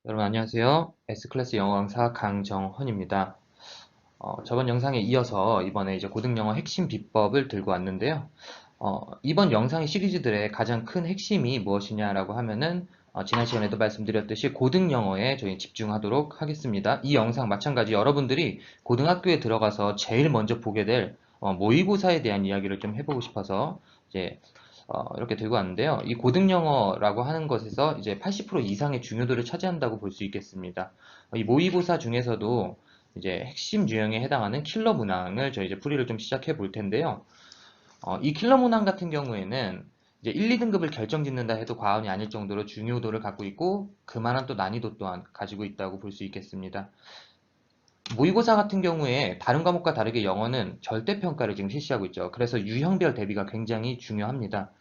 여러분 안녕하세요. S클래스 영어 강사 강정헌입니다. 저번 영상에 이어서 이번에 이제 고등영어 핵심 비법을 들고 왔는데요. 이번 영상의 시리즈들의 가장 큰 핵심이 무엇이냐라고 하면은 지난 시간에도 말씀드렸듯이 고등영어에 저희 집중하도록 하겠습니다. 이 영상 마찬가지 여러분들이 고등학교에 들어가서 제일 먼저 보게 될 모의고사에 대한 이야기를 좀 해보고 싶어서 이제 이렇게 들고 왔는데요. 이 고등영어라고 하는 것에서 이제 80% 이상의 중요도를 차지한다고 볼 수 있겠습니다. 이 모의고사 중에서도 이제 핵심 유형에 해당하는 킬러 문항을 저희 이제 풀이를 좀 시작해 볼 텐데요. 이 킬러 문항 같은 경우에는 이제 1, 2등급을 결정짓는다 해도 과언이 아닐 정도로 중요도를 갖고 있고 그만한 또 난이도 또한 가지고 있다고 볼 수 있겠습니다. 모의고사 같은 경우에 다른 과목과 다르게 영어는 절대평가를 지금 실시하고 있죠. 그래서 유형별 대비가 굉장히 중요합니다.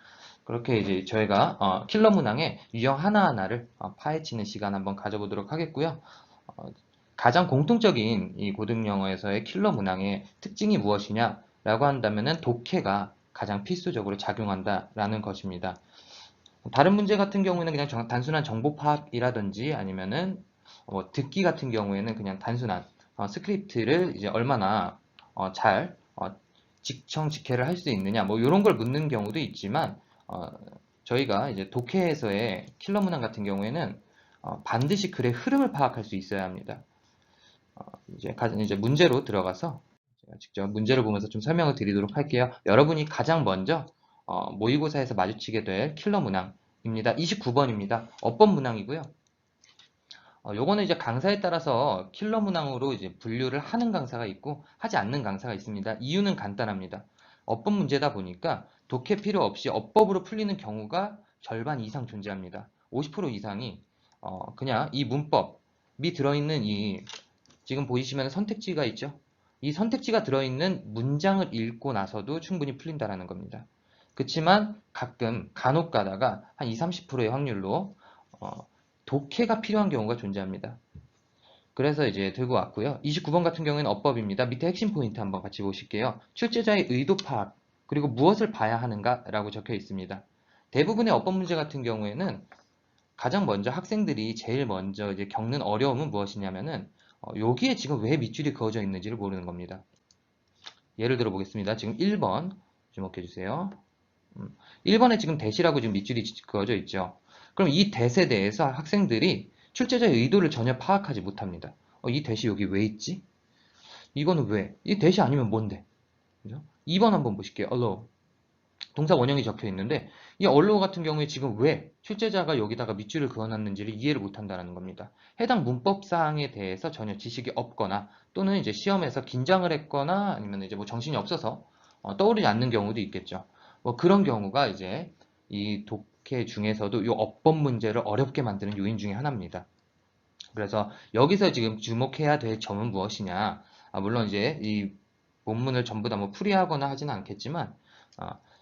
그렇게 이제 저희가 킬러 문항의 유형 하나하나를 파헤치는 시간 한번 가져보도록 하겠고요. 어, 가장 공통적인 이 고등영어에서의 킬러 문항의 특징이 무엇이냐라고 한다면은 독해가 가장 필수적으로 작용한다라는 것입니다. 다른 문제 같은 경우에는 그냥 단순한 정보 파악이라든지 아니면은 듣기 같은 경우에는 그냥 단순한 스크립트를 이제 얼마나 잘 직청직해를 할 수 있느냐 뭐 이런 걸 묻는 경우도 있지만 어, 저희가 이제 독해에서의 킬러 문항 같은 경우에는 반드시 글의 흐름을 파악할 수 있어야 합니다. 이제 문제로 들어가서 제가 직접 문제를 보면서 좀 설명을 드리도록 할게요. 여러분이 가장 먼저 모의고사에서 마주치게 될 킬러 문항입니다. 29번입니다. 어법 문항이고요. 요거는 이제 강사에 따라서 킬러 문항으로 이제 분류를 하는 강사가 있고 하지 않는 강사가 있습니다. 이유는 간단합니다. 어법 문제다 보니까 독해 필요 없이 어법으로 풀리는 경우가 절반 이상 존재합니다. 50% 이상이 그냥 이 문법이 들어있는 이 지금 보이시면 선택지가 있죠? 이 선택지가 들어있는 문장을 읽고 나서도 충분히 풀린다라는 겁니다. 그렇지만 가끔 간혹 가다가 한 20, 30%의 확률로 어, 독해가 필요한 경우가 존재합니다. 그래서 이제 들고 왔고요. 29번 같은 경우에는 어법입니다. 밑에 핵심 포인트 한번 같이 보실게요. 출제자의 의도 파악, 그리고 무엇을 봐야 하는가라고 적혀 있습니다. 대부분의 어법 문제 같은 경우에는 가장 먼저 학생들이 제일 먼저 이제 겪는 어려움은 무엇이냐면은 여기에 지금 왜 밑줄이 그어져 있는지를 모르는 겁니다. 예를 들어 보겠습니다. 지금 1번 주목해 주세요. 1번에 지금 대시라고 지금 밑줄이 그어져 있죠. 그럼 이 대에 대해서 학생들이 출제자의 의도를 전혀 파악하지 못합니다. 이 대시 여기 왜 있지? 이거는 왜? 이 대시 아니면 뭔데? 그죠? 2번 한번 보실게요. allow. 동사 원형이 적혀 있는데 이 allow 같은 경우에 지금 왜 출제자가 여기다가 밑줄을 그어놨는지를 이해를 못한다는 겁니다. 해당 문법 사항에 대해서 전혀 지식이 없거나 또는 이제 시험에서 긴장을 했거나 아니면 이제 뭐 정신이 없어서 떠오르지 않는 경우도 있겠죠. 뭐 그런 경우가 이제 이 독해 중에서도 이 어법 문제를 어렵게 만드는 요인 중에 하나입니다. 그래서 여기서 지금 주목해야 될 점은 무엇이냐? 물론 이제 이 본문을 전부 다 뭐 풀이하거나 하지는 않겠지만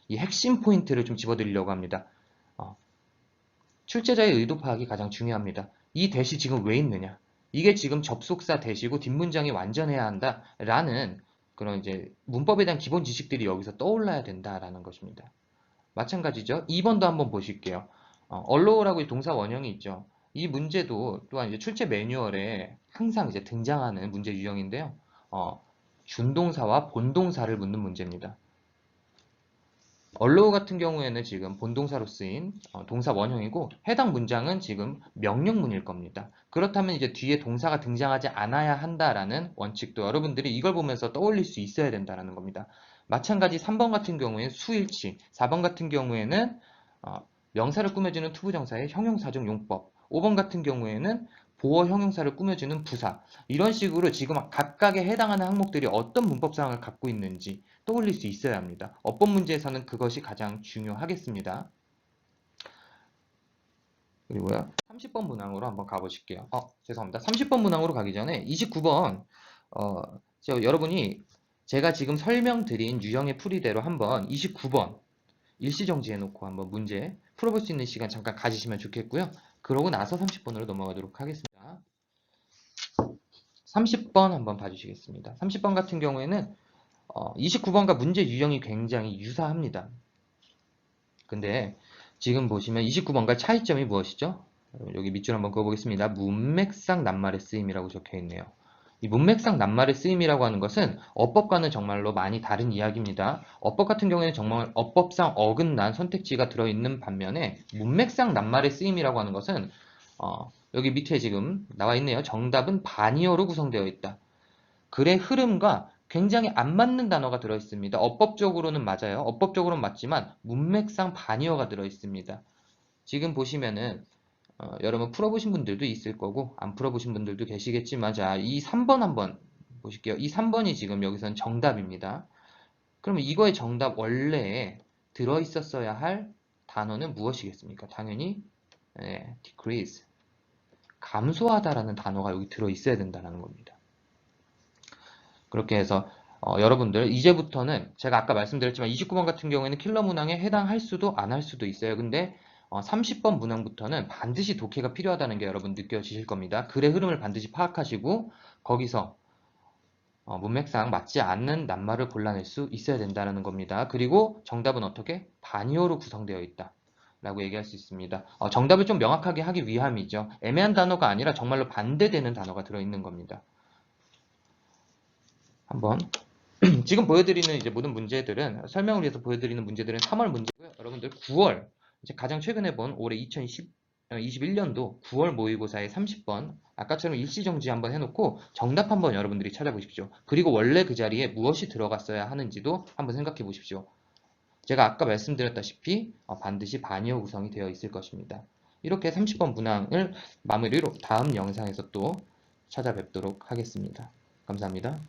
이 핵심 포인트를 좀 집어드리려고 합니다. 어, 출제자의 의도 파악이 가장 중요합니다. 이 대시 지금 왜 있느냐? 이게 지금 접속사 대시고 뒷문장이 완전해야 한다라는 그런 이제 문법에 대한 기본 지식들이 여기서 떠올라야 된다라는 것입니다. 마찬가지죠. 2번도 한번 보실게요. allow라고 동사 원형이 있죠. 이 문제도 또한 이제 출제 매뉴얼에 항상 이제 등장하는 문제 유형인데요. 준동사와 본동사를 묻는 문제입니다. allow 같은 경우에는 지금 본동사로 쓰인 동사 원형이고 해당 문장은 지금 명령문일 겁니다. 그렇다면 이제 뒤에 동사가 등장하지 않아야 한다라는 원칙도 여러분들이 이걸 보면서 떠올릴 수 있어야 된다는 겁니다. 마찬가지 3번 같은 경우에는 수일치, 4번 같은 경우에는 명사를 꾸며주는 투부정사의 형용사적 용법, 5번 같은 경우에는 보어 형용사를 꾸며주는 부사, 이런 식으로 지금 각각에 해당하는 항목들이 어떤 문법 사항을 갖고 있는지 떠올릴 수 있어야 합니다. 어법 문제에서는 그것이 가장 중요하겠습니다. 그리고요. 30번 문항으로 한번 가보실게요. 죄송합니다. 30번 문항으로 가기 전에 29번 여러분이 제가 지금 설명드린 유형의 풀이대로 한번 29번 일시정지 해놓고 한번 문제 풀어볼 수 있는 시간 잠깐 가지시면 좋겠고요. 그러고 나서 30번으로 넘어가도록 하겠습니다. 30번 한번 봐주시겠습니다. 30번 같은 경우에는 29번과 문제 유형이 굉장히 유사합니다. 근데 지금 보시면 29번과 차이점이 무엇이죠? 여기 밑줄 한번 그어보겠습니다. 문맥상 낱말의 쓰임이라고 적혀 있네요. 이 문맥상 낱말의 쓰임이라고 하는 것은 어법과는 정말로 많이 다른 이야기입니다. 어법 같은 경우에는 정말 어법상 어긋난 선택지가 들어있는 반면에 문맥상 낱말의 쓰임이라고 하는 것은 여기 밑에 지금 나와 있네요. 정답은 반이어로 구성되어 있다. 글의 흐름과 굉장히 안 맞는 단어가 들어있습니다. 어법적으로는 맞아요. 어법적으로는 맞지만 문맥상 반이어가 들어있습니다. 지금 보시면은 여러분 풀어보신 분들도 있을 거고 안 풀어보신 분들도 계시겠지만 자, 이 3번 한번 보실게요. 이 3번이 지금 여기선 정답입니다. 그러면 이거의 정답 원래에 들어있었어야 할 단어는 무엇이겠습니까? 당연히 decrease, 감소하다라는 단어가 여기 들어있어야 된다는 겁니다. 그렇게 해서 여러분들 이제부터는 제가 아까 말씀드렸지만 29번 같은 경우에는 킬러 문항에 해당할 수도 안 할 수도 있어요. 근데 30번 문항부터는 반드시 독해가 필요하다는 게 여러분 느껴지실 겁니다. 글의 흐름을 반드시 파악하시고 거기서 문맥상 맞지 않는 낱말을 골라낼 수 있어야 된다는 겁니다. 그리고 정답은 어떻게? 반이어로 구성되어 있다. 라고 얘기할 수 있습니다. 정답을 좀 명확하게 하기 위함이죠. 애매한 단어가 아니라 정말로 반대되는 단어가 들어있는 겁니다. 한번 지금 보여드리는 이제 모든 문제들은 설명을 위해서 보여드리는 문제들은 3월 문제고요. 여러분들 9월 이제 가장 최근에 본 올해 2021년도 9월 모의고사의 30번 아까처럼 일시정지 한번 해놓고 정답 한번 여러분들이 찾아보십시오. 그리고 원래 그 자리에 무엇이 들어갔어야 하는지도 한번 생각해 보십시오. 제가 아까 말씀드렸다시피 반드시 반이어 구성이 되어 있을 것입니다. 이렇게 30번 문항을 마무리로 다음 영상에서 또 찾아뵙도록 하겠습니다. 감사합니다.